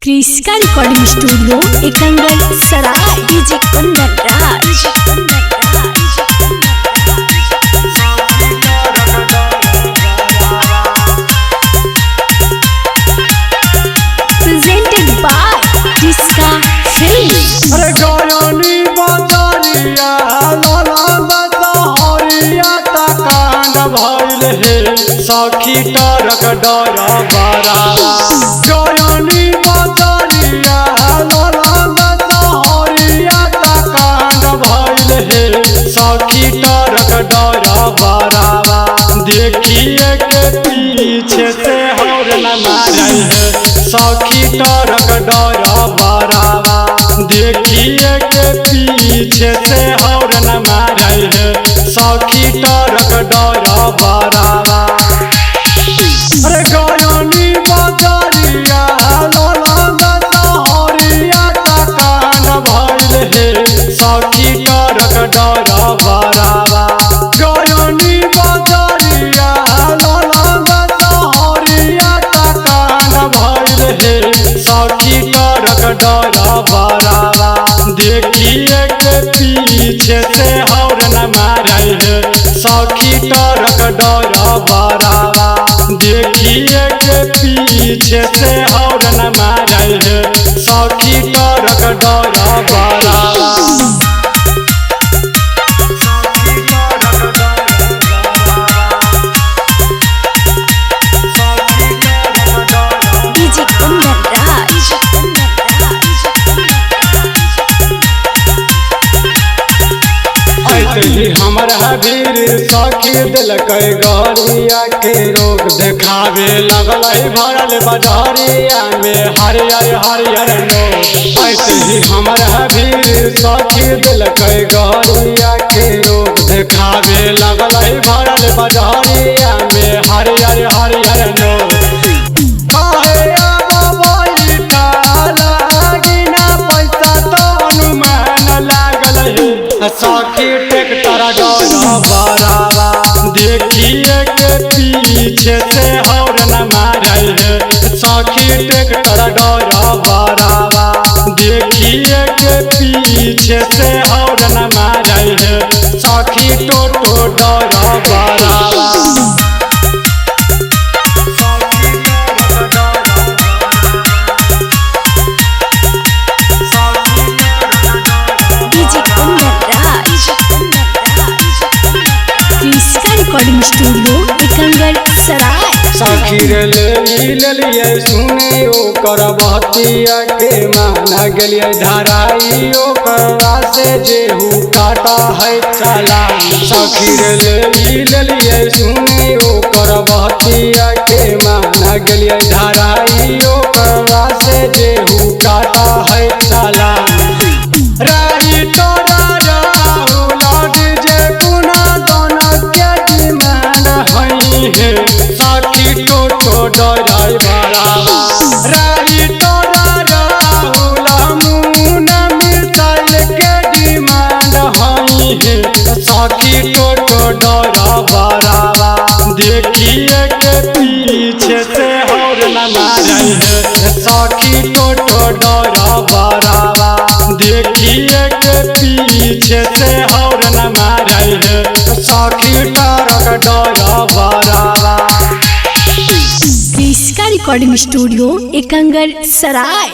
क्रिस्का recording studio एकंगल सराय DJ Kundan Raj. Presented by क्रिस्का फिल्म। अरे गायनी बजारिया लाला बसहरिया तकांड भइल हे सखी टरक डरा बरावा। गायनी बजारिया लाला बसहरिया तकांड भइल हे सखी टरक डरा बरावा। देखिए के पीछे से हॉर्न मारे है सखी टरक डरा बरावा। देखिए के पीछे से हॉर्न मारे है सखी टरक डरा बरावा। अरे गायनी बजारिया लाला बसहरिया तकांड भइल हे सखी टरक डरा बरावा। गायनी बजारिया लाला बसहरिया तकांड भइल हे सखी टरक डरा बरावा। देखिए के पीछे से हॉर्न मारे है सखी टरक डरा बरावा। देखिए के पीछे से हॉर्न मारे है सखी टरक डरा बरावा। डीजे कुंदन राज। ऐसे हमारा वीर सखी दिलक गरिया के रोग देखावे लगल भरल बजरिया में हरियर हरियर लोग। ऐसे ही हमारा वीर सखी दिलक गरिया के रोग देखावे लगल भरल बजरिया में हरियर हरियर लोग। सखी ट्रैक्टर डरा बरावा। देखिए के पीछे से हॉर्न मारे है सखी ट्रैक्टर डरा बरावा। देखिए के पीछे से हॉर्न मारे है सखी टोटो डरा बरावा। डीजे कुंदन राज। क्रिस्का रिकॉर्डिंग स्टूडियो एकंगल सराय। सखी रे ले लिए सुने ओकर बहतिया के माना गेलिए धराई ओकरा से जेहू काटा है चला। सखी रे ले लिए सुने ओकर बहतिया के माना गेलिए धराई ओकरा से जेहू काटा है चला। राही तोरा राहुल डीजे पुना दोनों के डिमांड हई है सखी टोटो डराई बरावा। राही तोरा राहुल मुना मिसाइल के डिमांड हई है सखी टोटो डरा बरावा। देखिए के पीछे से हॉर्न मारे है सखी टोटो डरा बरावा। देखिए के पीछे से हॉर्न मारे है सखी टरक डरा बरावा। क्रिस्का रिकॉर्डिंग स्टूडियो एकंगल सराय।